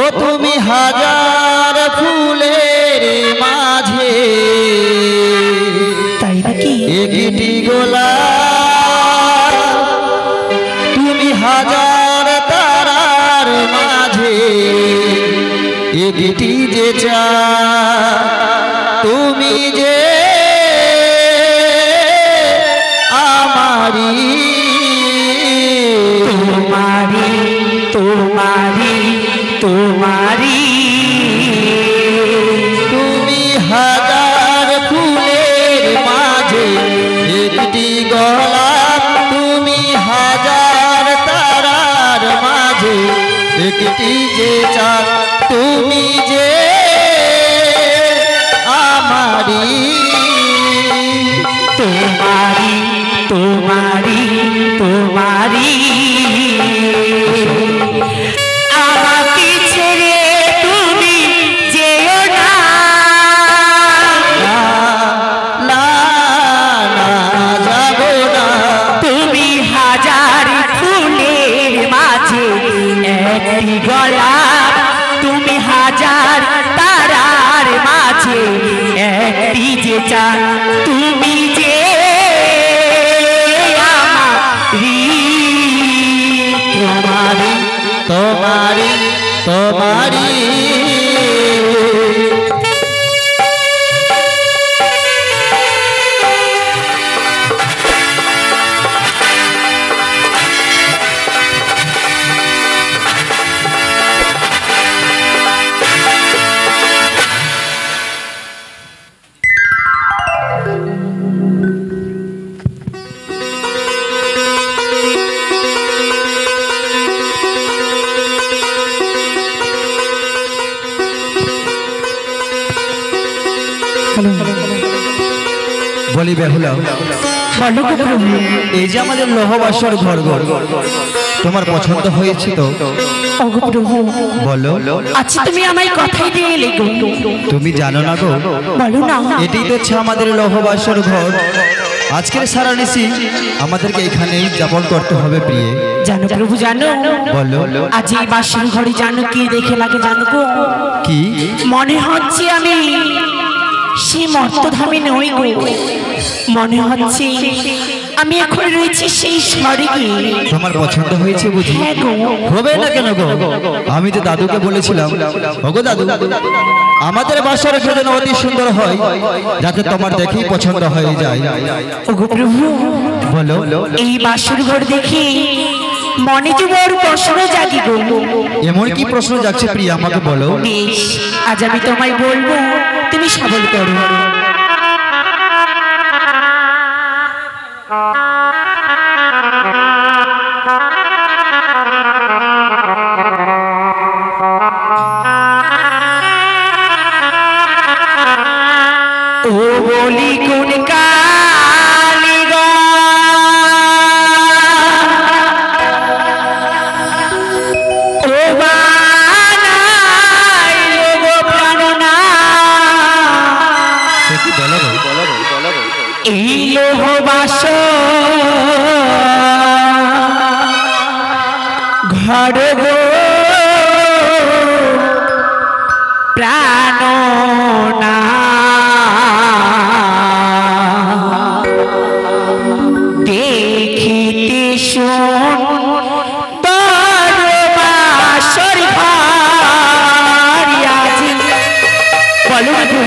ও তুমি হাজার ফুলের মাঝে তাই নাকি একটি গোলাপ, তুমি হাজার তারার মাঝে একটি যে চাঁদ, তুমি যে আমারি তোমারি তোমারি তোমারি তুমি হাজার ফুলের মাঝে একটি গোলাপ, তুমি হাজার তারার মাঝে একটি যে চাঁদ, তুমি যে আমারি তোমারি তোমারি তোমারি আমাকে ছেড়ে তুমি যেও না, না না যাব না, তুমি হাজার ফুলের মাঝে একটি গোলাপ, তুমি হাজার তারার মাঝে একটি যে চাঁদ, তুমি যে আমারি তোমারি তোমারি। বলি বেহুলা, এই যে আমাদের লহবাসর ঘর তোমার পছন্দ হয়েছে তো? বলো। আচ্ছা তুমি আমায় কথাই দিয়ে এলে গো, তুমি জানো না গো? বলো না। এটাই তো হচ্ছে আমাদের লহবাসর ঘর। আজকের সারা নিশি আমাদেরকে এখানেই যাপন করতে হবে প্রিয়ে। জানো প্রভু জানো, বলো। আজ এই বাসর ঘরে জানো কি দেখে লাগে জানো গো? কি? মনে হচ্ছে আমি সেই মর্তধামে নই গো, মনে হচ্ছে আমি এখন রয়েছি সেই স্বর্গে। তোমার পছন্দ হয়েছে বুঝি? হ্যাঁ গো। হবে না কেন গো? আমি তো দাদুকে বলেছিলাম, ওগো দাদু, আমাদের বাসর ঘর যেন অতি সুন্দর হয়, যাতে তোমার দেখেই পছন্দ হয়ে যায়। ওগো প্রভু, বলো। এই বাসর ঘর দেখে মনে যে বড় প্রশ্ন জাগে গো। এমন কি প্রশ্ন যাচ্ছে প্রিয়া, আমাকে বলো। বেশ, আজ আমি তোমায় বলবো, তুমি সবল করো। ও বলি কোন কালী গো, ও বানাইলো গো প্রাণনা, এই লোহবাস ঘর গো প্রাণনা, দেখিতে সুন্দর বাসর ঘর আজি। বলো না গো,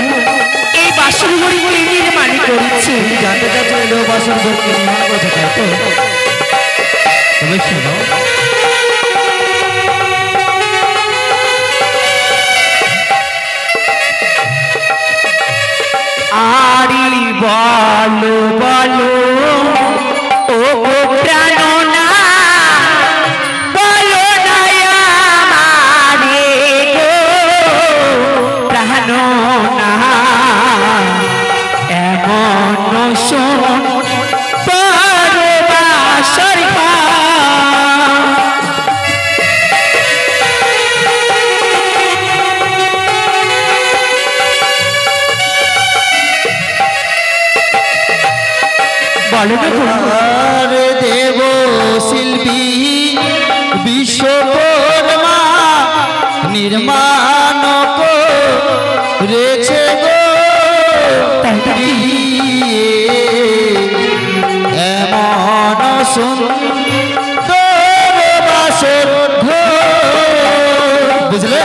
এই বাসর ঘরে কে নির্মাণ করেছে? জানতে চাচ্ছ বাসর ঘর কে নির্মাণ করেছে, তাই তো? তবে শোনো, আরি বলো বলো ও প্রাণনা, বলো না আমারে গো প্রাণনা, এমন শোন পরবাসর আর দেব শিল্পী বিশ্বকর্মা নির্মাণ করেছে গো এমন সুন্দর বাসর ঘর। বুঝলে?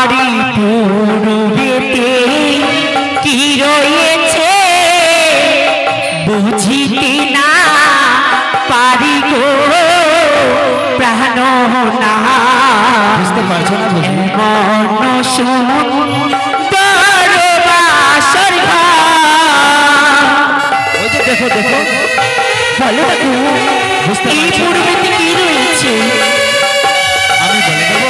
আরি পূর্বেতে কি রয়েছে বুঝিতে না পারি গো প্রাণ না। বুঝতে পারছো না? মন সুন্দর বাসর ঘর। ওই যে দেখো দেখো, বলো দেখো বুঝতে এই পারছো? পূর্বেতে কি রয়েছে? আমি বলে দেবো।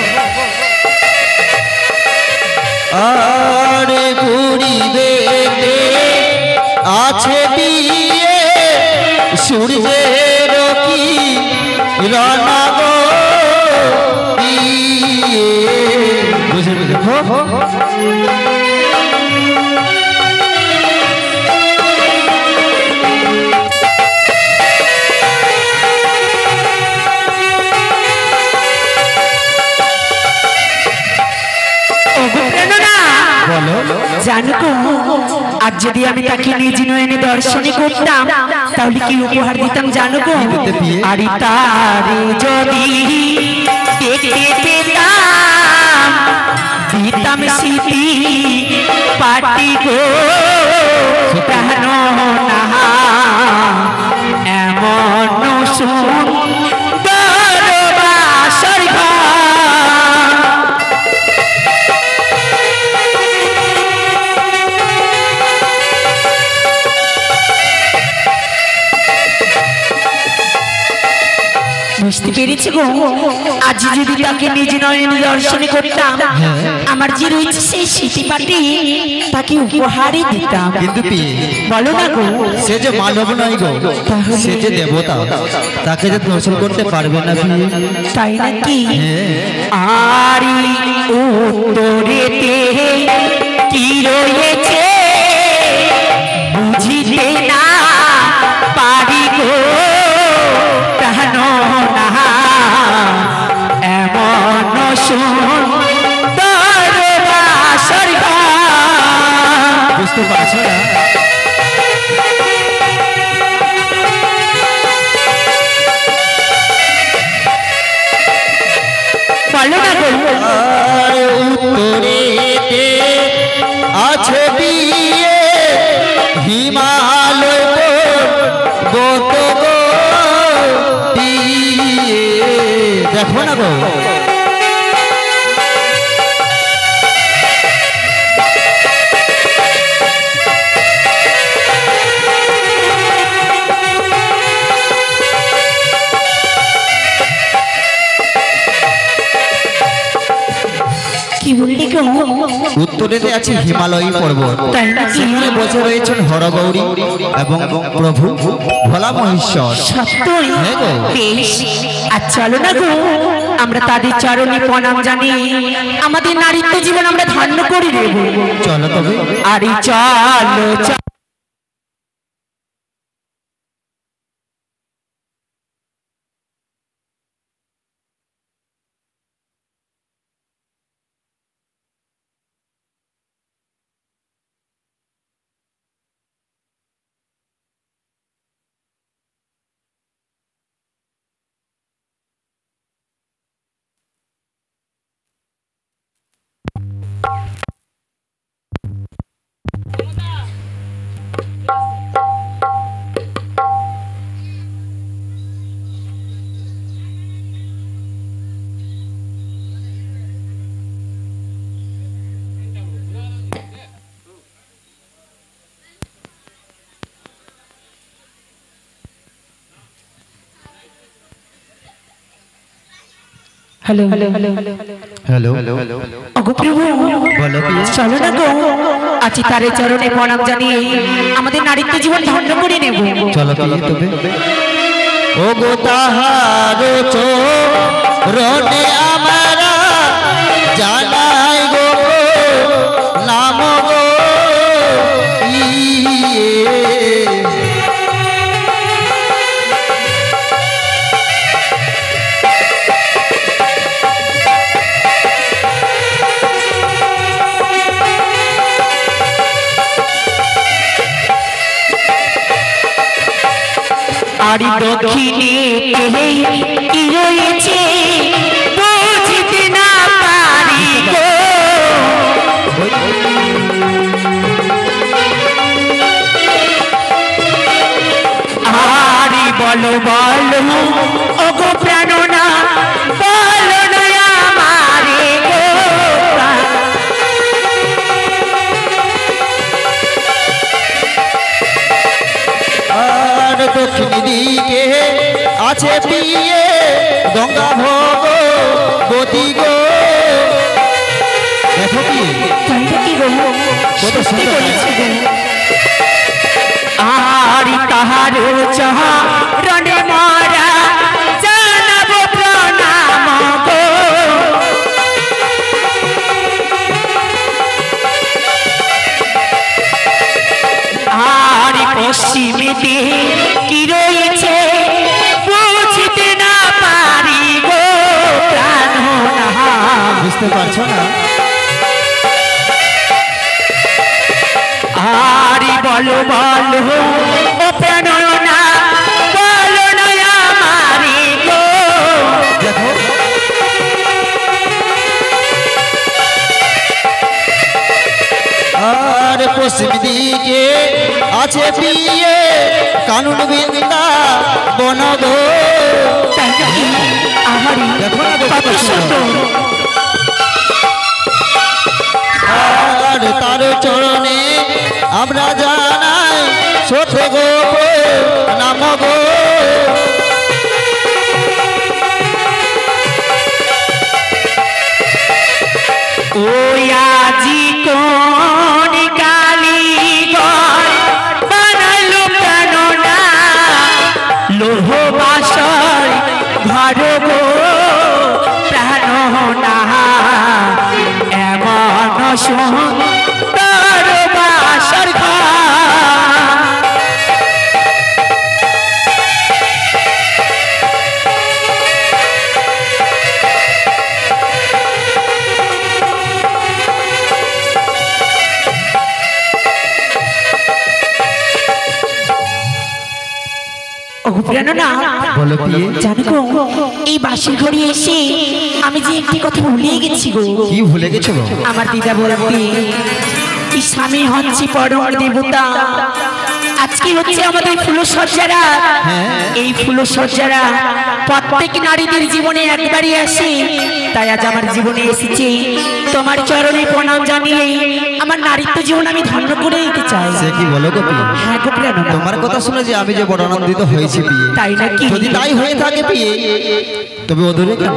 আরে ঘুরিবে আছে বিয়ে সূর্যের কি রণগ বুঝে দেখো। জানো তো আজ যদি আমি তাকে নিজ নয়নে দর্শনে করতাম তাহলে কি উপহার দিতাম জানো গো? আরে তারে যদি দেখতে পেতাম দিতাম স্মৃতি পাটি গো প্রাণ না। এমন সুন্দর বাসর ঘর। বুঝতে পেরেছি গো, আজ যদি তাকে নিজ নয়নে দর্শনে করতাম আমার যে রয়েছে সেই স্মৃতিপাটি তাকে উপহারই দিতাম। কিন্তু বলো না গো, সে যে মানব নয় গো, সে যে দেবতা, তাকে যে দর্শন করতে পারবে না। তাই নাকি? আরি উত্তরেতে কি রয়েছে বুঝিতে না পারি গো প্রাণ না। এমন সুন্দর বাসর ঘর। বুঝতে পারছো না? বলো না গো, উত্তরেতে আছে বিয়ে হিমালয় গত গো বিয়ে। দেখো না গো, কি বললি গো? উত্তরেতে আছে হিমালয় পর্বত, তাই নাকি? সেখানে বসে রয়েছেন হরগৌরী এবং প্রভু ভোলা মহেশ্বর। সত্যই? হ্যাঁ গো। বেশ, আর চলো না গো আমরা তাদের চরণে প্রণাম জানিয়ে আমাদের নারীত্ব জীবন আমরা ধন্য করে দেব। চলো তবে। আরে চলো চলো। हेलो हेलो हेलो ओगो प्रभु বলো প্রিয়। চলো না গো আছি তারে চরণে প্রণাম জানিয়ে আমাদের নারীত্ব জীবন ধন্য করে নেব। চলো প্রিয় তবে। ও গো তাহার চরণে আমরা জানাই গো নাম গো আর দক্ষিণে কি রয়েছে বুঝতে না পারি গো। আরে বলো বলো ওগো প্রাণনা বলো না আমারে গো। আর দক্ষিণ দিকে আছে পিয়ে গঙ্গা ভগবতী গো। দেখো কি কত সুন্দর আর তাহার চরণে মারা জানাবো প্রণাম গো। আর পশ্চিমেতে কি রয়েছে বুঝতে না পারি গো প্রাণনা। বুঝতে পারছো না? আরে বলো বলো ও প্রাণনা বলো না আমারে গো। দেখো আর পশ্চিম দিকে আছে পিয়ে কানুন বৃন্দা বন গো। দেখো না কত সুন্দর। আর তার চরণে আমরা জানাই সত্য গো নাম গো। ওই আজি কোন কালীঘর বানাইলো প্রাণনা লোহ বাসর ঘর গো প্রাণনা। এমন সুন্দর বাসর ঘর বলো পিয়ে। জানো গো এই বাসের ঘরে এসে আমি যে একটি কথা ভুলিয়ে গেছি গো। কি ভুলে গেছো গো? আমার দিদা বলতে এই স্বামী হচ্ছে পরম দেবতা। আজকে হচ্ছে আমাদের ফুলসজ্জারা। এই ফুলসজ্জারা প্রত্যেক নারীদের জীবনে একবারই আসে, তাই আজ আমার জীবনে এসেছে তোমার চরণে প্রণাম জানিয়ে আমার নারীত্ব জীবন আমি ধন্য করে দিতে চাই। সে কি বলো গো পিয়ে? হ্যাঁ গো প্রাণনা। তোমার কথা শুনে যে আমি যে বড় আনন্দিত হয়েছি পিয়ে। তাই নাকি? যদি তাই হয়ে থাকে পিয়ে তবে ওদূরে কেন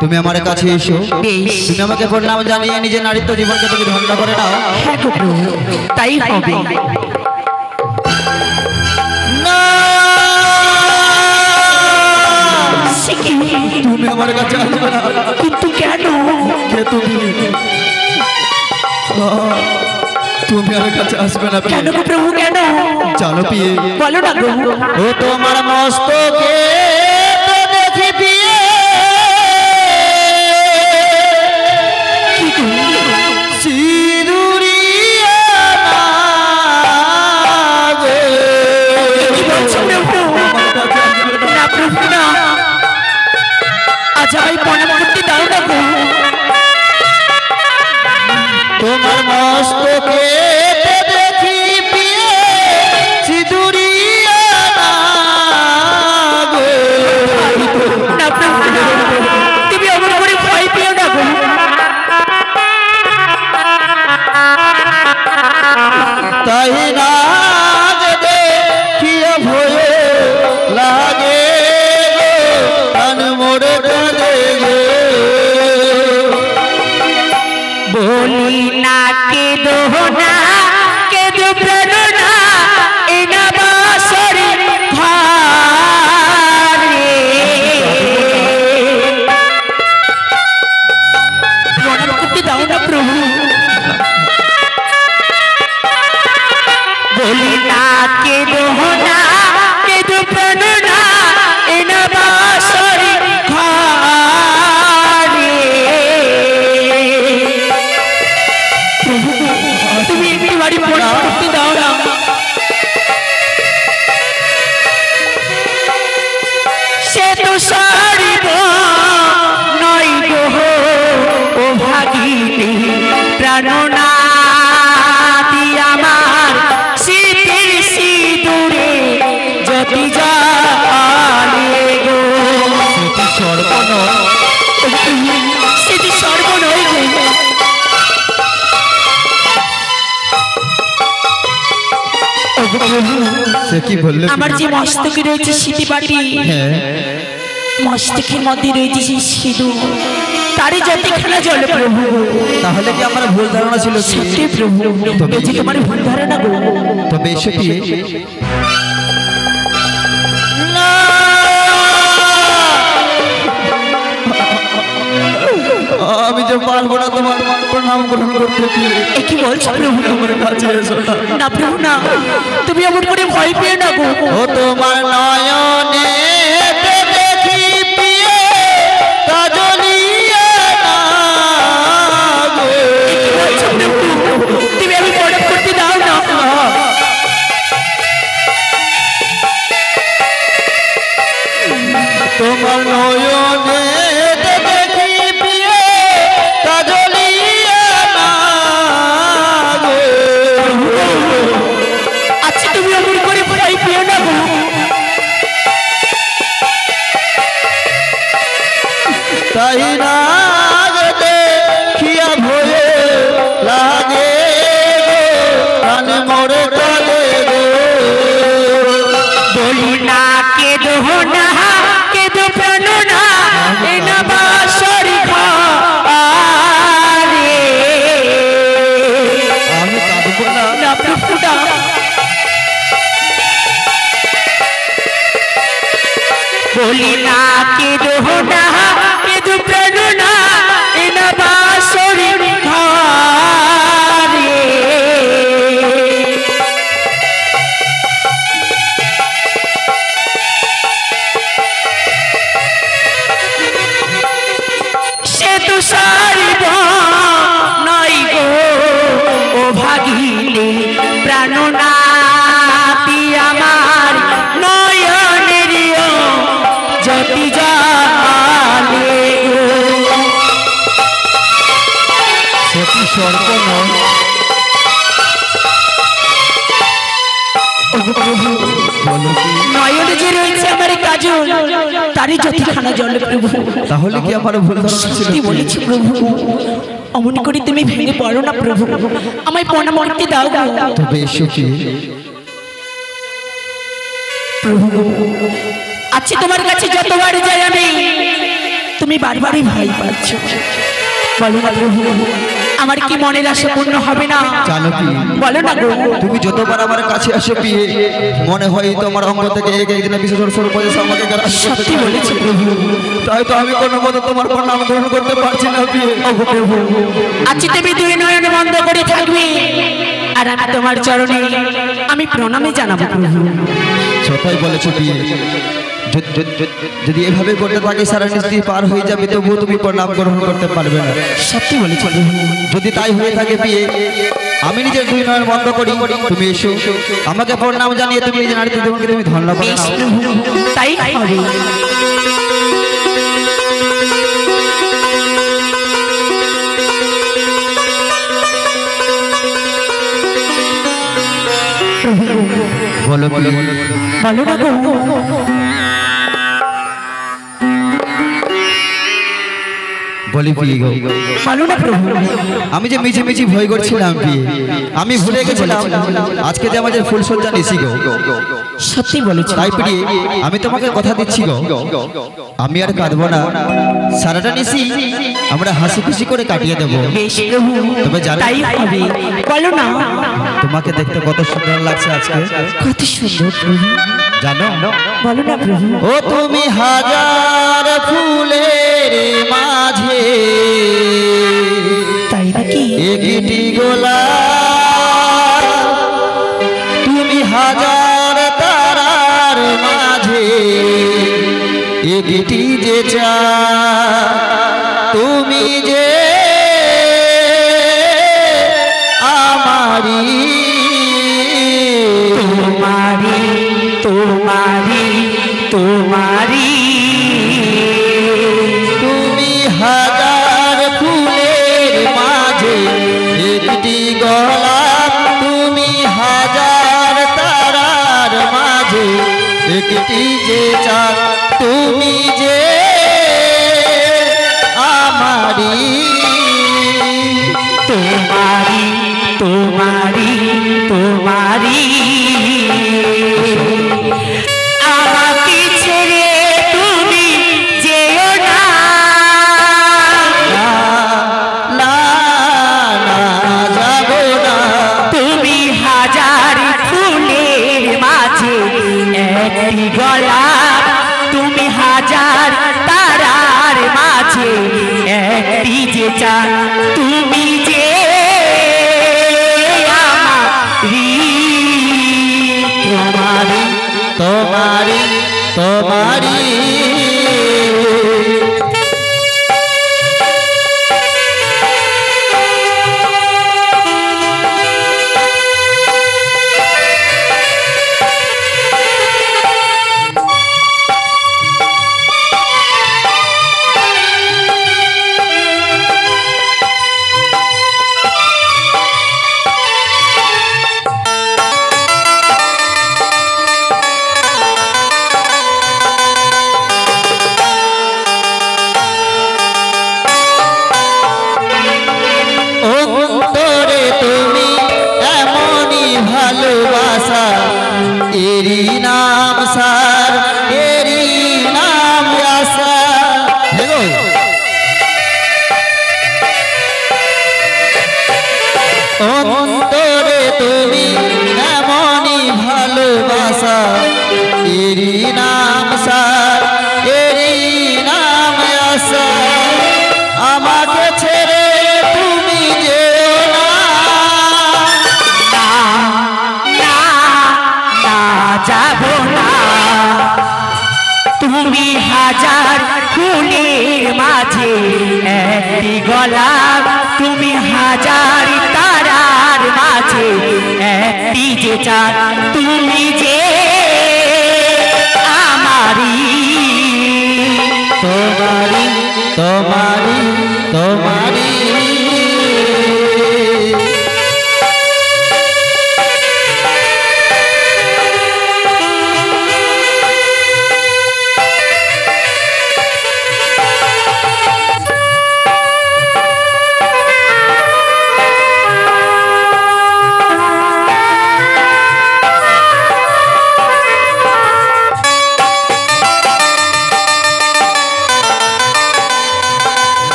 তুমি আমার কাছে এসো। বেশ। তুমি আমাকে প্রণাম জানিয়ে নিজের নারীত্ব জীবনকে তুমি ধন্য করে নাও। হ্যাঁ গো প্রভু, তাই হবে। না সে কি? তুমি আমার কাছে আসবে না। কিন্তু কেন? কে তুমি? তুমি আমার কাছে আসবে না পিয়ে। কেন গো প্রভু কেন? জানো পিয়ে, বলো না গো। ও তোমার মস্তকে তো দেখি পিয়ে কি গো? সিঁদুরিয়া গো। কি বলছো প্রভু? না প্রভু না, আজ আমায় প্রণাম করতে দাও না গো। তোমার মস্তকে দেখি পিয়ে সিঁদুরিয়া গো। না প্রভু না, তুমি আমার করে ভয় পেও না গো। তাই না দেখিয়া ভয় লাগে গো, প্রাণ মোরে কাঁদে গো। বলি না কেঁদো না, কেঁদো প্রাণনা এ না বাসর ঘরে। প্রণাম করতে দাও না প্রভু। বলি না কেঁদো না, কেঁদো প্রাণনা এ না বাসর ঘরে। প্রভু তুমি একটি বাড়ি প্রণাম করতে দাও না। সে কি বললে? আমার যে মস্তকে রয়েছে সিঁথি বাটি, হ্যাঁ মস্তকের মধ্যে রয়েছে সেই সিঁদুর, তারই যতখানা জল প্রভু। তাহলে কি আমার ভুল ধারণা ছিল? সত্যি প্রভু, এই যে তোমার ভুল ধারণা গো। তবে এসে কি আমি যে পারবো না তোমার প্রণাম গ্রহণ করতে। কি বলছো প্রভু? তোমার কাছে এসো না প্রভু না, তুমি এমন করে ভয় পেয়ে না গো। ও তোমার নয়নে দেখি পিয়ে কাজলিয়া না গো। তুমি আমি প্রণাম করতে দাও না। তোমার নয়নে দেখি পিয়ে কাজলিয়া না গো। আচ্ছা তুমি এমন করে ভয় পেয়ে না গো। তাই না দেখিয়া ভয়ে লাগে প্রাণ মরে কাঁদে গো। বলি না কেঁদো না, কেঁদো প্রাণ না, এ না বাঁশরি ঘরে। আমি কাঁদবো না। না প্রভু না। বলি না কেঁদো না, কেঁদো প্রাণ না, এ না বাঁশরি ঘরে। সে তো সারিব নাই গো ও ভাগিলে প্রাণনাথি আমার নয়নের জ্যোতি জালে গো। সতী স্বর্গ নয়। বলো কি? নয়নে যে রয়েছে আমার কাজল, তারই যতখানা জল প্রভু। তাহলে কি আমার ভুল ধারণা ছিল? সত্যি বলেছি প্রভু, অমন করে তুমি ভেঙে পড়ো না প্রভু, আমায় প্রণাম করতে দাও গো। তবে এসো কি প্রভু আচ্ছা তোমার কাছে যতবার যাই আমি, তুমি বারবারই ভয় পাচ্ছ। বলো না প্রভু, আমার কি মনের আশা পূর্ণ হবে না? জানো কি? বলো না গো। তুমি যতবার আমার কাছে আসো পিয়ে, মনে হয় তোমার অঙ্গ থেকে এক একদিনের বিশেষ স্বরূপ আমাকে গ্রাস করতে সত্যি চায়। বলেছি প্রভু। তাই তো আমি কোনো মতো তোমার প্রণাম গ্রহণ করতে পারছি না পিয়ে। আচ্ছা তুমি দুই নয়ন বন্ধ করে থাকবে, আর আমি তোমার চরণে আমি প্রণামে জানাবো প্রভু। সবাই বলেছো বিয়ে যদি এভাবে করতে থাকে সারা নিশ্চয়ই পার হয়ে যাবে, তবুও তুমি প্রণাম গ্রহণ করতে পারবে না। সত্যি বলেছো। যদি তাই হয়ে থাকে বিয়ে, আমি নিজের দুই নয়ন বন্ধ করি, তুমি এসো আমাকে প্রণাম জানিয়ে তুমি নিজের নারীতে জীবনকে তুমি ধন্যবাদ বেশ নাও। প্রভু, তাই হবে। বলো কি? বলো না গো। বলি কি গো? বলো না প্রভু। আমি যে মিছি মিছি ভয় করছিলাম বিয়ে, আমি ভুলে গেছিলাম আজকে যে আমাদের ফুলসজ্জা নিছি গো। সত্যি বলেছো। তাই প্রিয়ে আমি তোমাকে কথা দিচ্ছি গো, আমি আর কাঁদবো না, সারাটা নিশি আমরা হাসি খুশি করে কাটিয়ে দেবো। বেশ প্রভু, তবে জানো তাই হবে। বলো না। তোমাকে দেখতে কত সুন্দর লাগছে আজকে। কত সুন্দর প্রভু, জানো? বলো না প্রভু। ও তুমি হাজার ফুলের মাঝে তাই নাকি? একটি গোলাপ, তুমি হাজার তারার মাঝে একটি যে চাঁদ, তুমি যে আমারি তোমারি তোমারি তোমারি। তুমি হাজার ফুলের মাঝে একটি গোলাপ, তুমি হাজার তারার মাঝে একটি যে চাঁদ, তুমি যে আমারি তোমারি তোমারি তোমারি। চান তুমি যে আমারি তোমারি তোমারি এরি নাম সার এরি নাম আশা অন্তরে তুমি এমনই ভালোবাসা এরি নাম সার এরি নাম আশা আমাকে ছেড়ে তুমি যেও না যাব না তুমি হাজার ফুলের মাঝে একটি গোলাপ তুমি হাজার তারার মাঝে একটি যে চাঁদ তুমি যে আমারি তোমারি তোমারি তোমারি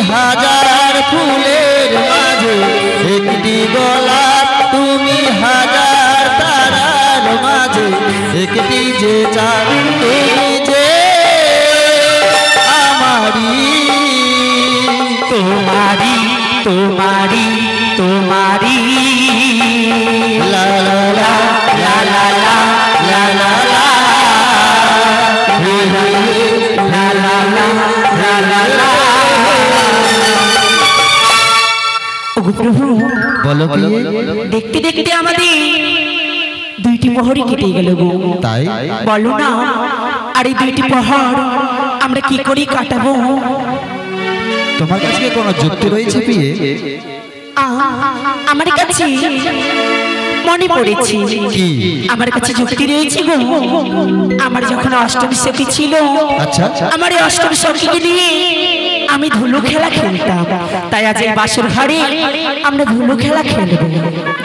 হাজার ফুলের মাঝে একটি গোলাপ তুমি হাজার তারার মাঝে একটি যে চাঁদ তুমি যে আমারি তোমারি তোমারি তোমারি লা লা লা লা লা লা লা লা লা লা লা লা লা লা। প্রভু বলো কি দেখতে দেখতে আমাদের দুইটি প্রহরই কেটে গেল গো তাই বলো না আর এই দুইটি প্রহর আমরা কি করে কাটাবো তোমার কাছে কোনো যুক্তি রয়েছে পিয়ে আমার কাছে মনে পড়েছে কি আমার কাছে যুক্তি রয়েছে গো আমার যখন অষ্টমী সখী ছিল আচ্ছা আমার এই অষ্টমী সখীকে নিয়ে আমি ধুলো খেলা খেলতাম তাই আজ এই বাসর ঘরে আমরা ধুলো খেলা খেলবো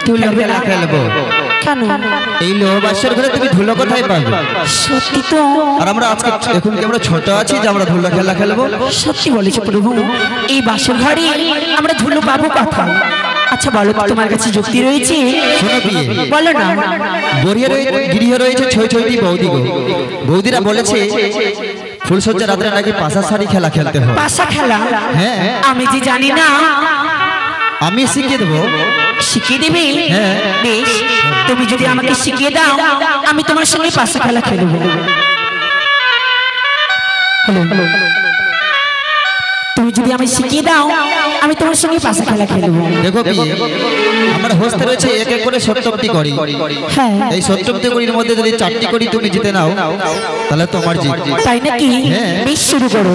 ধুলো খেলা খেলবো কেন এই লোহবাসর ঘরে তুমি ধুলো কোথায় পাবে সত্যি তো আর আমরা আজকে এখন কি আমরা ছোট আছি যে আমরা ধুলো খেলা খেলবো সত্যি বলেছো প্রভু এই বাসর ঘরে আমরা ধুলো পাবো কোথায় আচ্ছা বলো তো তোমার কাছে যুক্তি রয়েছে শোনো বিয়ে বলো না গৃহে রয়েছে ছয় ছয়টি বৌদি গো বৌদিরা বলেছে ফুলসজ্জা রাত্রে নাকি পাশা শাড়ি খেলা খেলতে হয় পাশা খেলা হ্যাঁ আমি যে জানি না আমি শিখিয়ে দেবো শিখিয়ে দেবে হ্যাঁ। বেশ তুমি যদি আমাকে শিখিয়ে দাও আমি তোমার সঙ্গে পাশা খেলা খেলবো তুমি যদি আমি শিখিয়ে দাও আমি তোমার সঙ্গে পাশা খেলা খেলবো দেখো বিয়ে আমার হোস্টে রয়েছে এক এক করে 70টি করি হ্যাঁ এই 70টি করির মধ্যে যদি 4টি করি তুমি জিতে নাও তাহলে তোমার জিত তাই নাকি হ্যাঁ। বেশ শুরু করো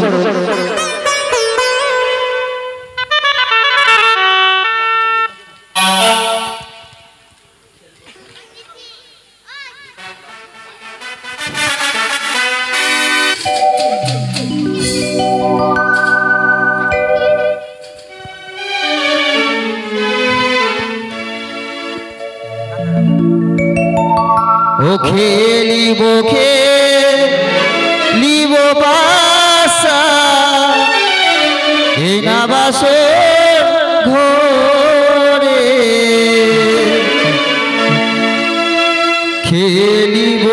খেলিব বাসা এই না বাসর ঘরে খেলিব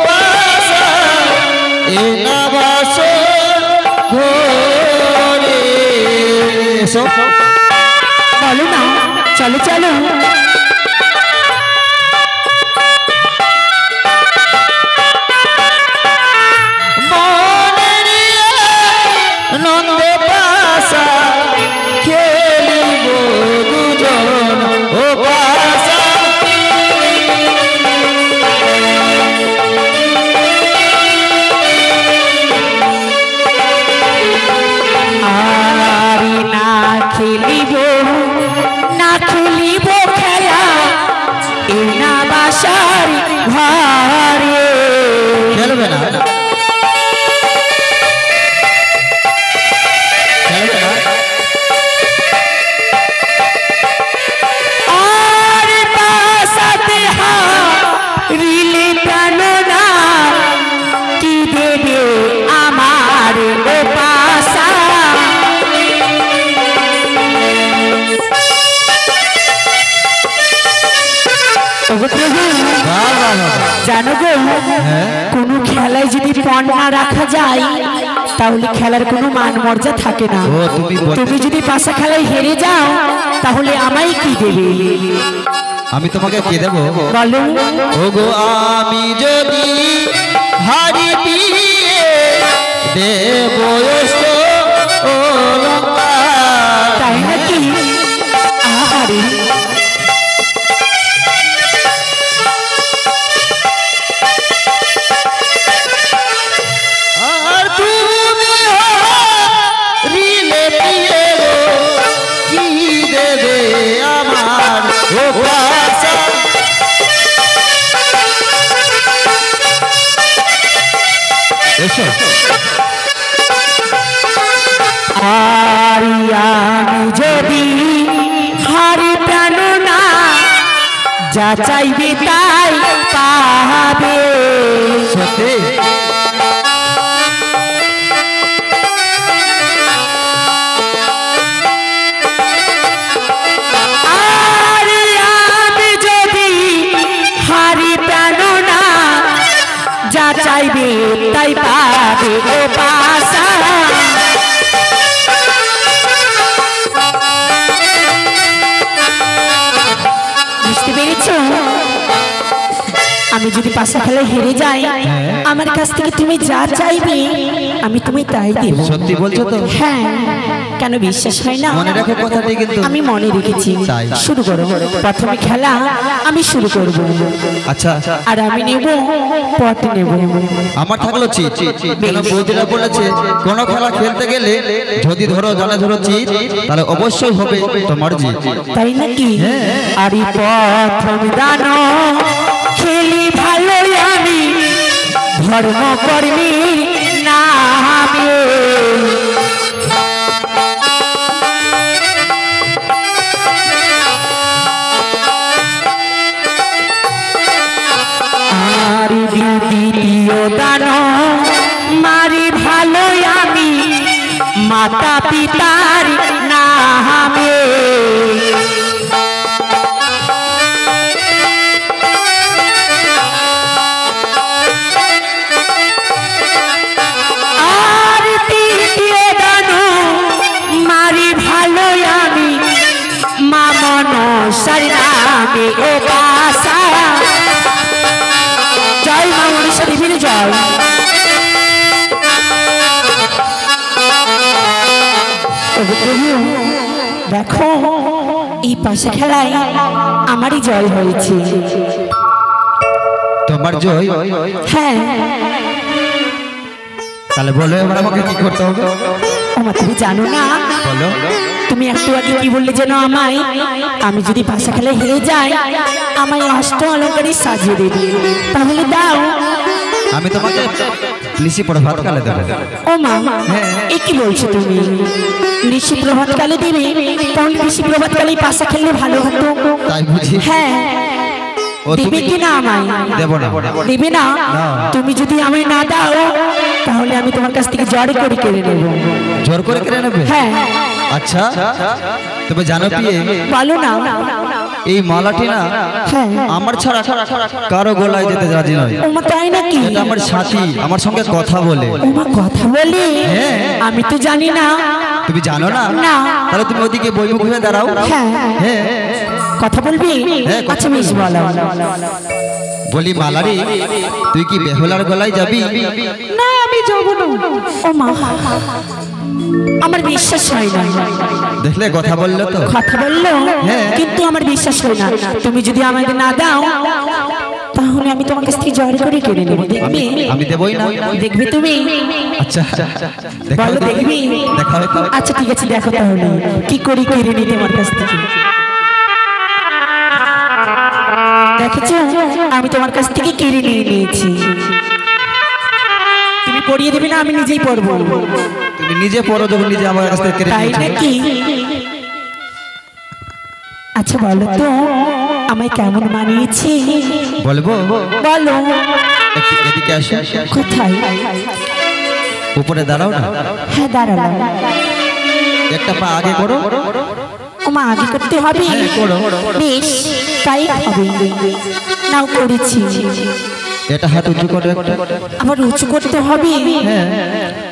বাসা এই না বাসর ঘরে বলো না, চলো চলো। জানো গো, কোনো খেলায় যদি পণ না রাখা যায় তাহলে খেলার কোনো মান মর্যাদা থাকে না। তুমি যদি পাশা খেলায় হেরে যাও তাহলে আমায় কি দেবে? আমি তোমাকে কি দেবো বলো? ওগো আমি যদি হারি দেব তাই নাকি? আহারে আমি যদি হারি প্রাণ না যা চাইবে তাই পাবে। সত্যি আর আমি যদি হারি প্রাণ না যা চাইবে তাই পাবে ও পাশা। বুঝতে পেরেছো? আমি যদি পাশা খেলায় হেরে যাই আমার কাছ থেকে তুমি যা চাইবে আমি তুমি তাই দেব। সত্যি বলছো তো? হ্যাঁ, কেন বিশ্বাস হয় না? মনে রাখো কথাটি কিন্তু। আমি মনে রেখেছি। শুরু করো, প্রথমে খেলা আমি শুরু করব। আচ্ছা, আর আমি নেব পট নেব। আমার থাকলো চিট। কেন বৌদিরা বলেছে কোন খেলা খেলতে গেলে যদি ধরো জানে ধরো চিট তাহলে অবশ্যই হবে তোমার জিত। তাই নাকি? আরে প্রথম দানো খেলি ভালো আমি ধর্ম কর্মী নামে। আর দ্বিতীয় দানো মারি ভালো আমি মাতা পিতার নামে। আর তৃতীয় দানো মারি ভালো আমি মা মনসার নামে ও বাসা। জয় মা মনসা দেবীর জয়। দেখো এই পাশে খেলায় আমারই জয় হয়েছে। তোমার জয়? হ্যাঁ। তাহলে বলো এবার আমাকে কি করতে হবে? আমার তুমি জানো না? বলো। তুমি একটু আগে কি বললে যেন আমায়, আমি যদি পাশা খেলায় হেরে যাই আমায় অষ্ট অলঙ্কারে সাজিয়ে দেবে, তাহলে দাও। আমি তোমাকে নিশি প্রভাত কালে দেব। ও মা, এ কি বলছো তুমি? নিশি প্রভাত কালে দেবে? তাহলে নিশি প্রভাত কালে পাশা খেললে ভালো হতো। তাই বুঝি? হ্যাঁ। দিবে কি না আমায়? দেব না। দিবে না? তুমি যদি আমায় না দাও তাহলে আমি তোমার কাছ থেকে জোর করে কেড়ে নেব। জোর করে কেড়ে নেবে? হ্যাঁ। আচ্ছা তবে জানো পিয়ে, বলো না। এই মালাটি না আমার ছাড়া কারো গলায় যেতে রাজি নয়। ওমা তাই নাকি? এটা আমার সাথী, আমার সঙ্গে কথা বলে। ওমা কথা বলে? হ্যাঁ। আমি তো জানি না। তুমি জানো না? না। তাহলে তুমি ওদিকে বইমুখ হয়ে দাঁড়াও। হ্যাঁ হ্যাঁ কথা বলবি? হ্যাঁ, কথা আচ্ছা বেশ বলো। বলি মালারি, তুই কি বেহুলার গলায় যাবি? না আমি যাব না। ওমা আমার বিশ্বাস হয় না। দেখলে কথা বললো তো? কথা বললো কিন্তু আমার বিশ্বাস হয় না। তুমি যদি আমাকে না দাও তাহলে আমি তোমার কাছ থেকে জোর করে কেড়ে নেব। দেখবে? আমি দেবই না। দেখবে তুমি? আচ্ছা বলো দেখবি? দেখা হবে। আচ্ছা ঠিক আছে দেখো তাহলে কি করি কেড়ে নিই তোমার কাছ থেকে। দেখেছো আমি তোমার কাছ থেকে কেড়ে নিয়ে নিয়েছি। তুমি পড়িয়ে দেবে না? আমি নিজেই পড়বো। তুমি নিজে পড়ো যখন নিজে আমার কাছ থেকে কেড়ে তাই নিয়েছো। নাকি? আচ্ছা বলো তো আমায় কেমন মানিয়েছে? বলবো? বলো। একটু এদিকে আসো। কোথায়? উপরে দাঁড়াও না। হ্যাঁ দাঁড়ালাম। একটা পা আগে করো। ওমা আগে করতে হবে? হ্যাঁ, করো। বেশ তাই হবে। নাও করেছি। এটা হাত উঁচু করো একটা। আবার উঁচু করতে হবে? হ্যাঁ।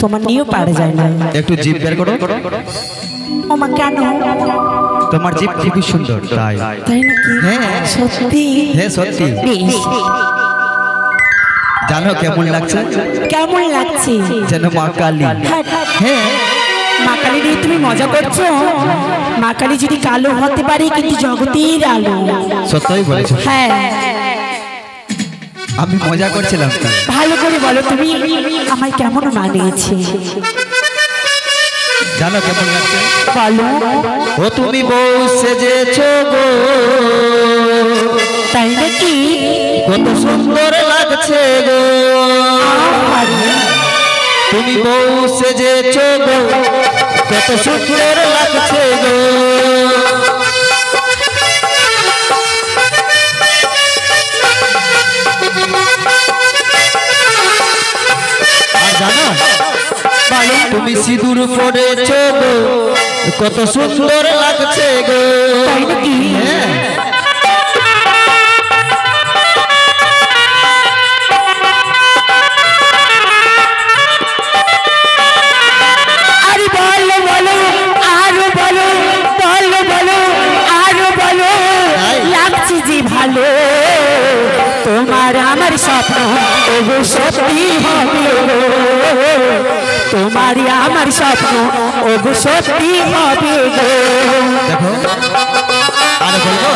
তোমার নিয়েও পারা যায় না। একটু জিভ বের করো। ওমা কেন? তোমার জিভ খুবই সুন্দর তাই। তাই নাকি? হ্যাঁ। সত্যি? হ্যাঁ সত্যি। বেশ। জানো কেমন লাগছে? কেমন লাগছে? যেন মা কালী। হ্যাঁ। মা কালী নিয়ে তুমি মজা করছো? মা কালী যদি কালো হতে পারে কিন্তু জগতের আলো। সত্যই বলেছো। হ্যাঁ আমি মজা করছিলাম। ভালো করে বলো তুমি আমায় কেমন মানিয়েছে? জানো কেমন লাগছে? বলো। ও তুমি বউ সেজেছো গো, তাই নাকি? কত সুন্দর লাগছে গো। তুমি বউ সেজেছো গো, কত সুন্দর লাগছে গো। আর জানো বলো, তুমি সিঁদুর পরেছো গো, কত সুন্দর লাগছে গো। তাই নাকি? হ্যাঁ। আরে বলো বলো আরো বলো, বলো বলো আরো বলো। লাগছে যে ভালো তোমার আমার স্বপ্ন ওগো সত্যি হবে গো। তোমার আমার স্বপ্ন ওগো সত্যি হবে গো। দেখো আরে বলবো?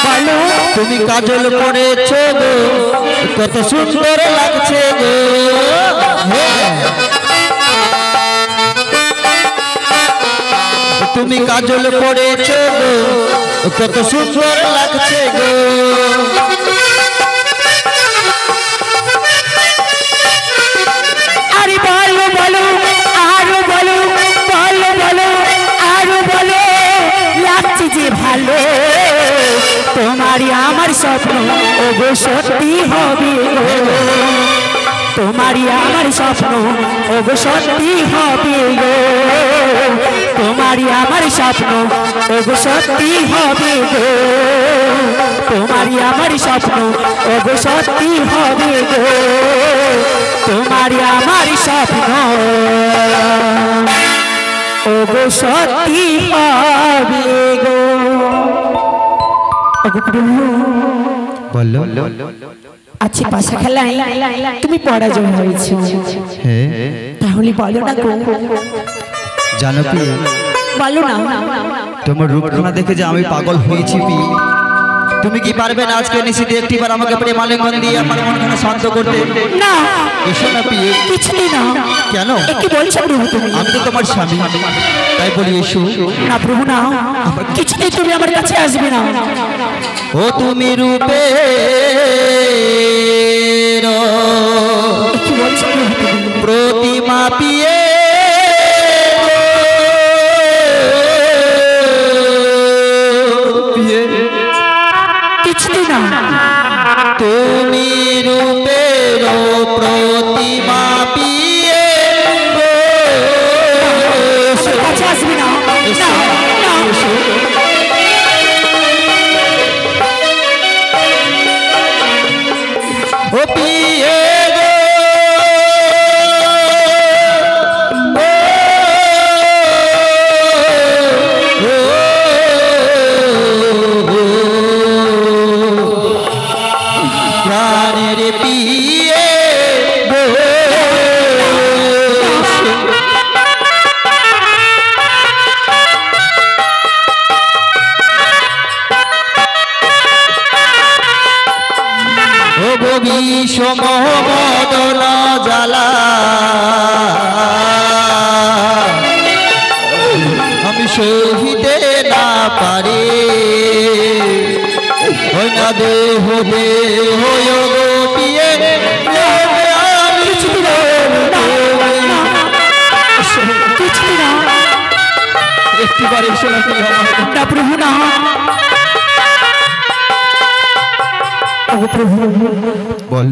বলো। তুমি কাজল পরেছো গো, কত সুন্দর লাগছে গো। হ্যাঁ। তুমি কাজল পরেছো গো, কত সুন্দর লাগছে গো। আরে বলো বলো আরো বলো, বলো বলো আরো বলো। লাগছে যে ভালো তোমারই আমার স্বপ্ন ওগো সত্যি হবে গো। তোমারই আমার স্বপ্ন ওগো সত্যি হবে গো। তোমারই আমার স্বপ্ন ওগো সত্যি হবে গো। তোমারই আমার স্বপ্ন ওগো সত্যি হবে গো। তোমারই আমার স্বপ্ন ওগো সত্যি হবে গো। ওগো প্রভু বললো? আজকে পাশা খেলায় তুমি পরাজয় হয়েছো। হ্যাঁ। তাহলে বলো না গো। জানো কি, বলো না। তোমার রূপখানা দেখে যে আমি পাগল হয়েছি পি। তুমি কি পারবে না আজকে নিশিতে একটিবার আমাকে প্রেমালিঙ্গন দিয়ে আমার মনখানা শান্ত করতে? না এসো না পি। কিছুই না। কেন? কি বলছো প্রভু তুমি? আমি তো তোমার স্বামী, তাই বলি এসো। না প্রভু না, কিছুতেই তুমি আমার কাছে আসবে না। ও তুমি রূপে কি বলছো প্রভু তুমি? প্রতিমা পিয়ে বিষম মদন জ্বালা আমি সহিতে না পারি ওই না দেহ দেহ গোপিয়ে একটিবার এসো না প্রভু না প্রভু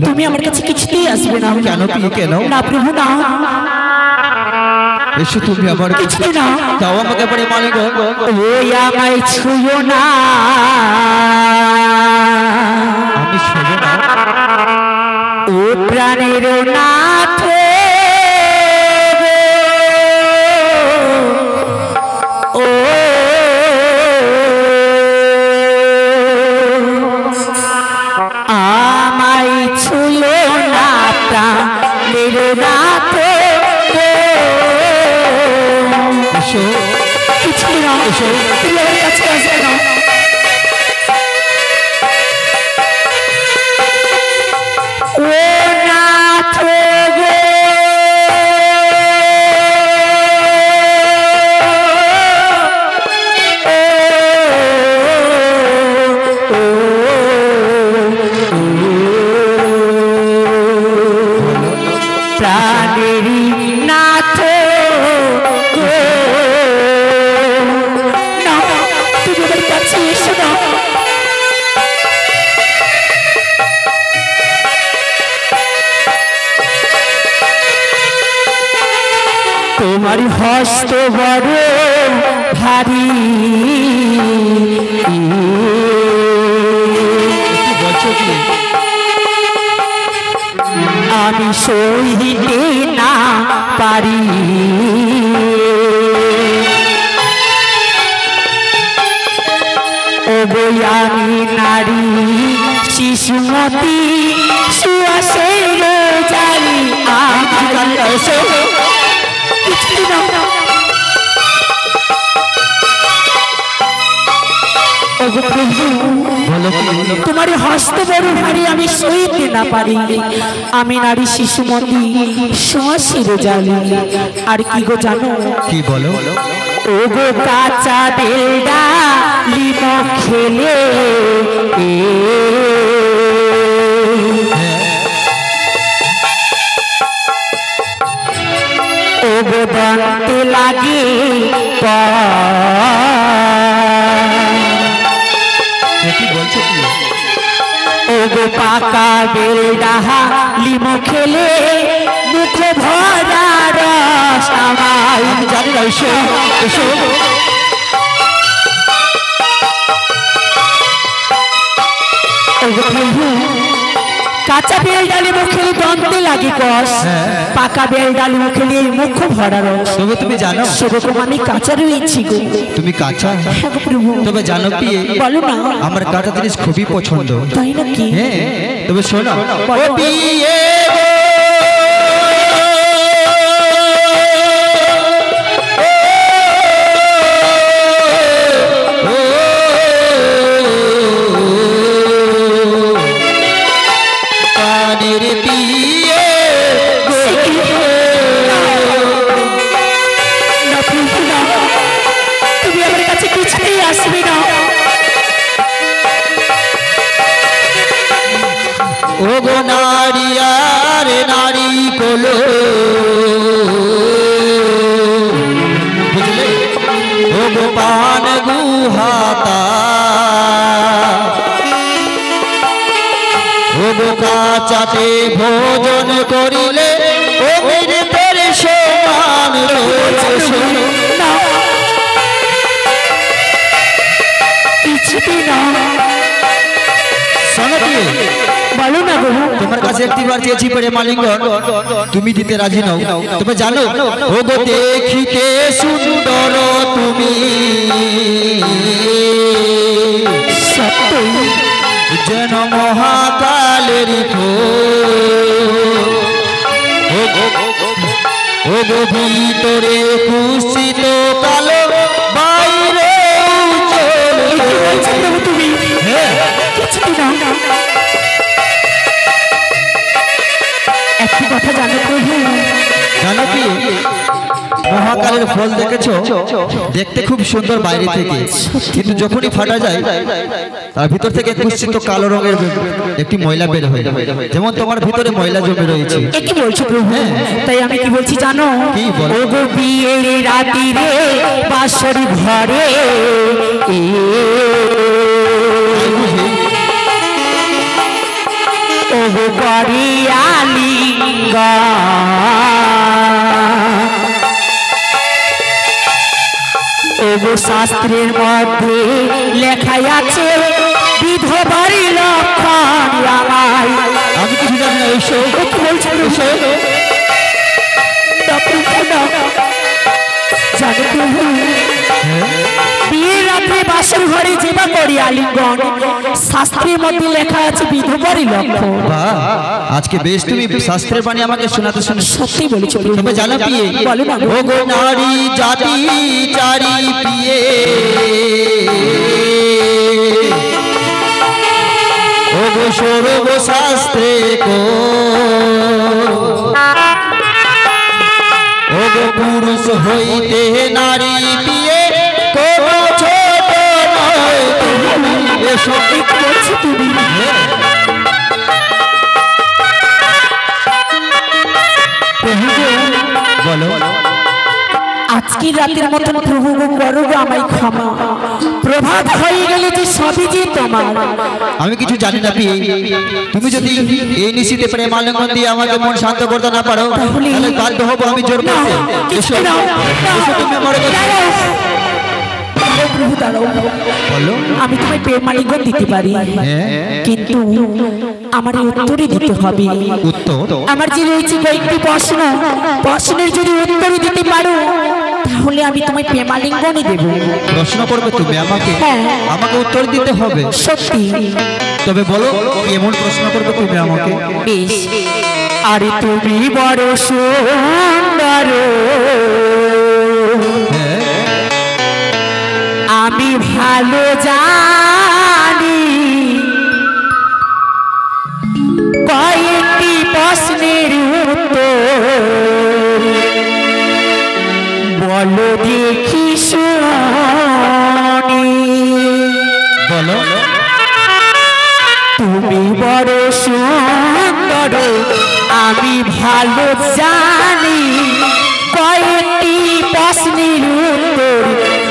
তুমি আমার কাছে কিছুতেই আসবে না কেন কি কেন না প্রভু না এসো তুমি আমার কিছুতে না দাও আমাকে পরে মালিক ওই আমায় ছুঁয়ো না আমি ছুঁয়ো না ও প্রাণের নাথ ও আমায় ছুঁয়ো না প্রাণের নাথ এসো কিছু না এসো তুমি আমার কাছে আসবে না ও নাথ গো প্রাণেরই নাথ গো না তুমি আমার কাছে এসো না তোমার হস্ত বড় ভারী বলছো কি আমি সহিতে না পারি ও গো আমি নারী শিশুমতি সুয়াসের জারি তোমার হস্ত বড় ভারী আমি সইতে না পারি আমি নারী শিশুমতি সুয়াসের জালি আর কি গো জানো কি বলো ও গো কাঁচা বেলডা লিম খেলে ও গো দন্তে লাগে কি বলছো কি ও গো পাকা বেলডা লিম খেলে মুখ ভরা রস আমার জানি না এসো এসো কাঁচা বেল ডালি মুখে দন্তে লাগে কষ পাকা বেল ডালি মুখে মুখ ভরা রস তবে তুমি জানো সেরকম আমি কাঁচা রয়েছি গো তুমি কাঁচা তবে জানো কি বলো না আমার কাঁচা জিনিস খুবই পছন্দ তাই নাকি হ্যাঁ তবে শোনো বলো। ও বিয়ে তুমি আমার কাছে কিছুতেই আসবে না ও গো নারী আর নারী কোলো বুঝলে ও গো পান গুহাতা ও গো কাচাতে ভোজন করিলে ও মেরে তেরে সমান না কিছুতেই না শোনো কি বলো না গো তোমার কাছে একটিবার চেয়েছি পরে মালিঙ্গন তুমি দিতে রাজি নও তবে জানো ও গো দেখিতে সুন্দর তুমি সত্যই যেন মহাকালের ও গো ভিতরে কুৎসিত কালো বাইরে তুমি হ্যাঁ কিছুতেই না মহাকালের ফল দেখেছো, দেখতে খুব সুন্দর বাইরে থেকে, কিন্তু যখনই ফাটা যায় তার ভিতর থেকে কুৎসিত কালো রঙের একটি ময়লা বের হয়, যেমন তোমার ভিতরে ময়লা জমে রয়েছে। কি বলছো প্রভু? তাই আমি কি বলছি জানো? কি বলো? ও গো বিয়ের রাতিরে বাসর ঘরে ও গো গড়িয়ালিঙ্গা ও গো শাস্ত্রের মধ্যে লেখাই আছে বিধবার লক্ষণ আমায়। আমি কিছু জানি না। এসো। কি বলছো? বিয়ের রাত্রে বাসর ঘরে যেবা করি আলিঙ্গন, শাস্ত্রের মধ্যে লেখা আছে বিধবারই লক্ষণ। আজকে বেশ তুমি শাস্ত্রের বাণী আমাকে শোনাতে শুনে। সত্যি বলেছো। তবে জানো পিয়ে, বলো না। ও গো নারী জাতি চারি পিয়ে, ও গো সর্ব শাস্ত্রে কো, ও গো পুরুষ হইতে নারী পিয়ে কোনো ছোট নয় তুমি। এসো। কি করছো তুমি? বলো। আজকে রাতের মতন প্রভু করো গো আমায় ক্ষমা। প্রভাত হয়ে গেলে যে সবই যে তোমার। আমি কিছু জানি না পিয়ে, তুমি যদি এই নিশিতে প্রেম আলিঙ্গন দিয়ে আমাকে মন শান্ত করতে না পারো, তাহলে বাধ্য হবো আমি জোর করতে। এসো। এসো তুমি আমার কাছে। প্রভু দাঁড়াও। বলো। আমি তোমায় প্রেম আলিঙ্গন দিতে পারি, কিন্তু আমার উত্তরই দিতে হবে। উত্তর? আমার যে রয়েছে কয়েকটি প্রশ্ন, প্রশ্নের যদি উত্তর দিতে পারো তাহলে আমি তোমায় প্রেম আলিঙ্গনই দেব। প্রশ্ন করবে তুমি আমাকে? হ্যাঁ। আমাকে উত্তর দিতে হবে? সত্যি। তবে বলো কেমন প্রশ্ন করবে তুমি আমাকে? বেশ। আরে তুমি বড় সুন্দর, আমি ভালো জানি, কয়েকটি প্রশ্নের উত্তর বলো দেখি শুনি। বলো। তুমি বড় সুন্দর, আমি ভালো জানি, কয়েকটি প্রশ্নের উত্তর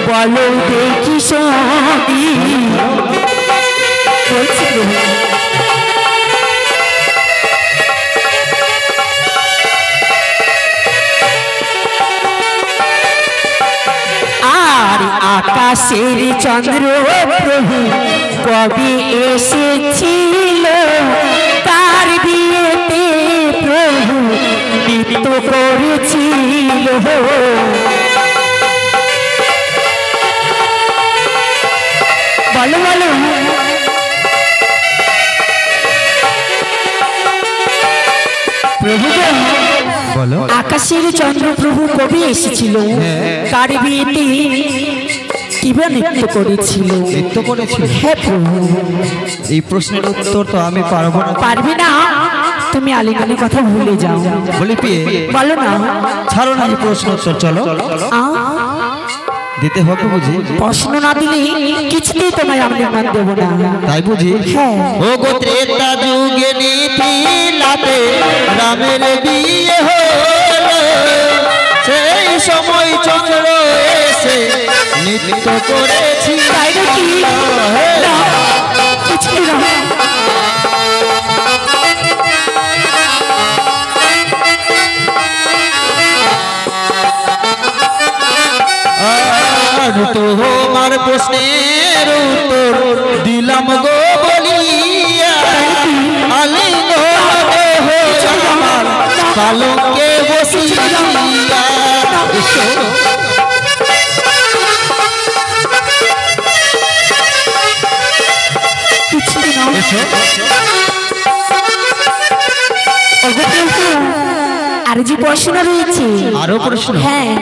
বলো দেখি শুনি। বলছি আর আকাশের চন্দ্র প্রভু কবে এসেছিল, তার বিয়েতে প্রভু নৃত্য করেছিল। বলো বলো। প্রভু বলো। আকাশের চন্দ্র প্রভু কবে এসেছিল, কার বিয়েতে কিভাবে নৃত্য করেছিল? নৃত্য করেছিল? হ্যাঁ প্রভু। এই প্রশ্নের উত্তর তো আমি পারবো না। পারবে না? তুমি আলিঙ্গনের কথা ভুলে যাও। বলি পিয়ে, বলো না। ছাড়ো না এই প্রশ্ন উত্তর, চলো। দিতে হবে বুঝি? প্রশ্ন না দিলে কিছুতেই তোমায় আলিঙ্গন দেবো না। তাই বুঝি? হ্যাঁ। ও গো ত্রেতা যুগে মিথিলাতে রামের বিয়ে হলো, সেই সময় চন্দ্র এসে নৃত্য করেছি। তাই নাকি? না, কিছুই না। তোমার প্রশ্নের উত্তর দিলাম গো বলিয়া, আলিঙ্গন আমার পালঙ্কে বসিয়া। আর যে প্রশ্ন রয়েছে, আরো প্রশ্ন? হ্যাঁ।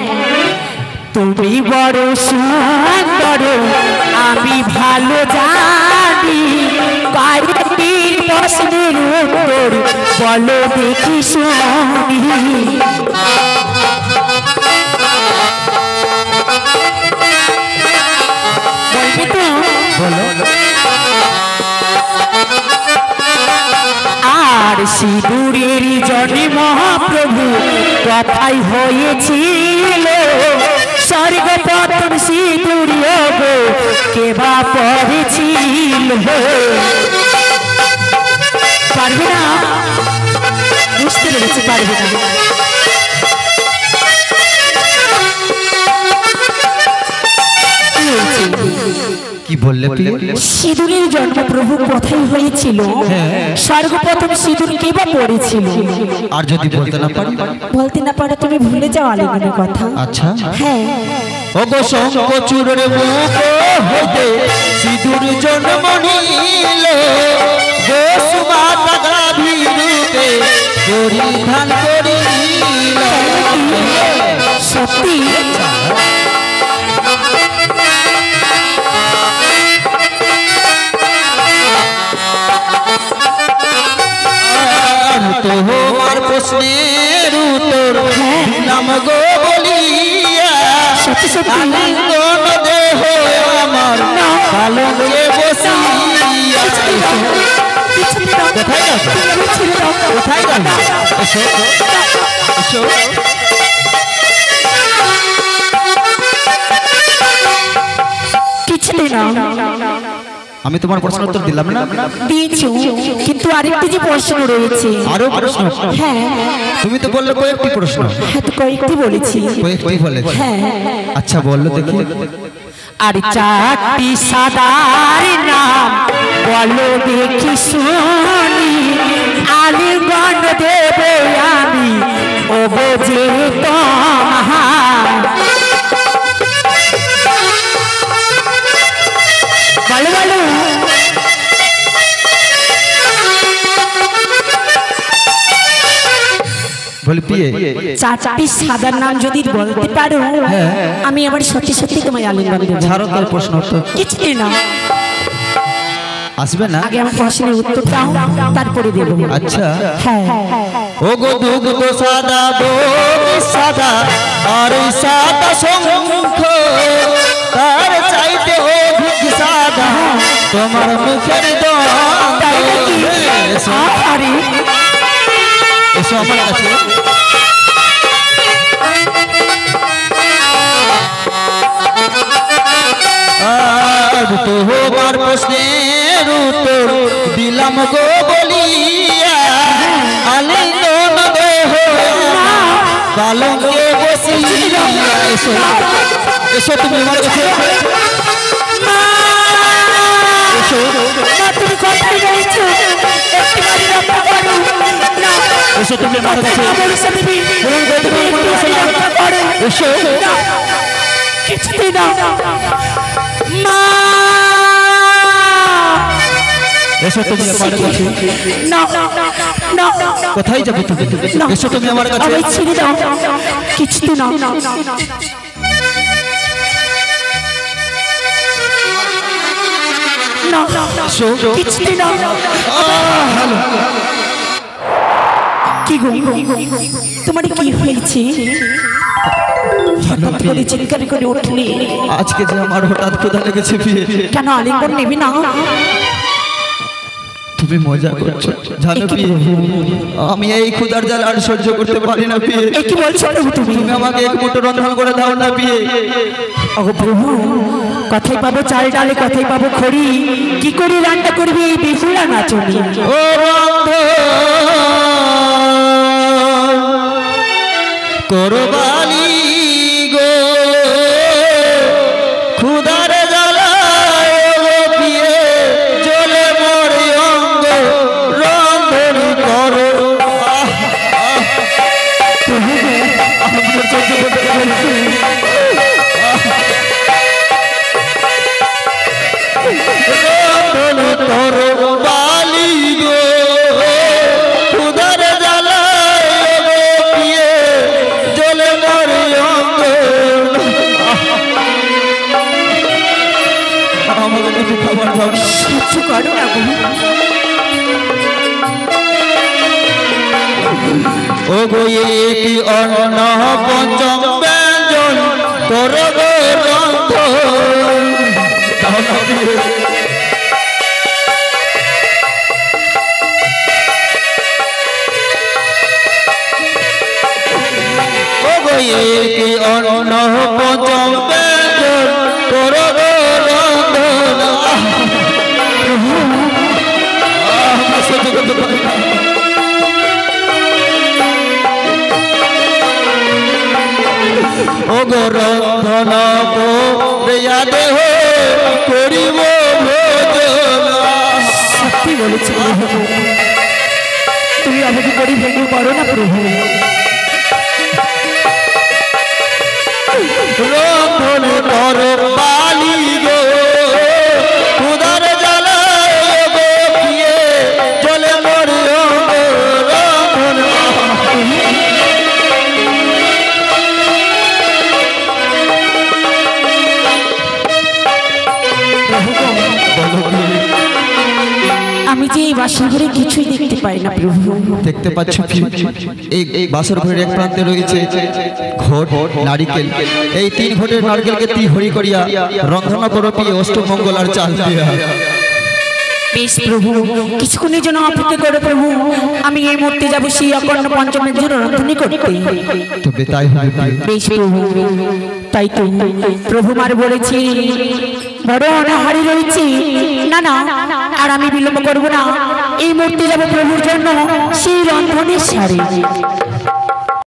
তুমি বড় সুন্দর, আমি ভালো জানি, কয়েকটি প্রশ্নের উত্তর বলো দেখি শুনি। বলো। আর সিঁদুরের জন্যে মহাপ্রভু কথাই হয়েছিল, স্বর্গ প্রথম সিঁদুর গো কেবা পড়েছিল। পারবে না, বুঝতে পেরেছি পারবে না। কি বললে প্রিয়? সিঁদুরের জন্ম প্রভু কথাই হয়েছিল, সর্বপ্রথম সিঁদুর কেবা পড়েছিল। আর যদি বলতে না পারি? বলতে না পারো তুমি ভুলে যাও আলিঙ্গনের কথা। আচ্ছা, হ্যাঁ। ওগো শঙ্খচূড়ের মুখ হইতে সিঁদুর জন্ম নিল, বসুমাতা গাভীরূপে পরিধান করিল। সত্যি? তোমার প্রশ্নের উত্তর দিলাম গো বলিয়া, আলিঙ্গন দেহ আমার পালকে বসিয়া। কোথায় যাবে? কোথায় যাবে? এসো এসো। কিছুই না। আমি তোমার প্রশ্নের উত্তর দিলাম না? দিয়েছো, কিন্তু আরেকটি যে প্রশ্ন রয়েছে। আরো প্রশ্ন? হ্যাঁ। তুমি তো বললে কয়েকটি প্রশ্ন। হ্যাঁ, তো কয়েকটি বলেছি। কয়েকটি বলেছি? হ্যাঁ। আচ্ছা বললো দেখি। আর চারটি সাদার নাম বলো দেখি শুনি, আলিঙ্গন দেবে আমি ও বোঝে তোমার। বলো বলো। বলি পিয়ে চারটি সাদার নাম যদি বলতে পারো, আমি আবার সত্যি সত্যি তোমায় আলিঙ্গন দেব। ছাড়ো তার প্রশ্ন উত্তর। কিছুই না, আসবে না? আগে আমার প্রশ্নের উত্তর দাও, তারপরে দেব। আচ্ছা। হ্যাঁ। ও গো দুগ্ধ সাদা দই সাদা, আর ওই সাদা শঙ্খ তার চাইতে অধিক সাদা তোমার মুখের দন্ত। আরে এসো আমার কাছে। আর তোমার প্রশ্নের উত্তর দিলাম গো বলিয়া, আলিঙ্গন দেহ পালঙ্কে বসিয়া। এসো এসো তুমি আমার কাছে। এসো। তুমি কোথায় গেছো? একটুখানি রক্ষা করো না। এসো তুমি আমার কাছে। এসো। কিছুতেই না। মা এসো তুমি আমার কাছে। না না, কোথায় যাবে তুমি? এসো তুমি আমার কাছে। আমায় ছেড়ে দাও। কিছুতেই না। না, কিছুতেই না। কি গো, তোমার কি হয়েছে? হঠাৎ করে চিৎকার করে উঠলে। আজকে যে আমার হঠাৎ ক্ষুধা লেগেছে বিয়ে। কেন আলিঙ্গন নেবে না? তুমি মজা করছো জানো বিয়ে, আমি এই ক্ষুধার জ্বালা আর সহ্য করতে পারি না বিয়ে। কি বলছো প্রভু তুমি? তুমি আমাকে এক মুঠো রন্ধন করে দাও না বিয়ে। ওগো প্রভু, কথাই পাবো চাল ডালে, কথাই পাবো খড়ি, কি করে রান্না করবে এই বেহুলা নাচনি? ও রন্ধন করবালি গো, ক্ষুধার জ্বালায় বিয়ে জ্বলে মরে অঙ্গ, রন্ধন করো। রন্ধন করো বালি গো, ক্ষুধার জ্বালায় বিয়ে জ্বলে মরে অঙ্গ। আমাকে কিছু খাবার দাও না। কিছু করো না গো। ও গো কি অন্ন পঞ্চম ব্যঞ্জন করো গো রন্ধন। কি অন্য পঞ্চম বেজন করব রন্ধনা। ও গো রন্ধনা করিয়া দেহ করিব ভোজনা। সত্যি বলেছি প্রভু, তুমি আমাকে গরিব ভেঙে পারো না প্রভু। রন্ধন কর বালি গো খুদার জ্বালায় গো পিয়ে জলে মরিও গো রন্ধন। আমি যে এই বাসর ঘরে কিছুই দেখতে পাই না প্রভু। দেখতে পাচ্ছ এই বাসর ঘরের এক প্রান্তে রয়েছে ঘট নারিকেল। এই 3 ঘটের নারকেলকে তি হরি করিয়া রন্ধনা করো পি অষ্টমঙ্গল আর চাল দিয়া। বেশ প্রভু, কিছুক্ষণের জন্য অপেক্ষা করো প্রভু। আমি এই মুহূর্তে যাবো সেই অকর্ণ পঞ্চমের জন্য রন্ধনী করতে। তবে তাই হবে। বেশ প্রভু, তাই তো প্রভু মার বলেছি বড় অনাহারি রয়েছে। না না, আর আমি বিলম্ব করবো না। এই মুহূর্তে যাবো প্রভুর জন্য সেই রন্ধনের সারে।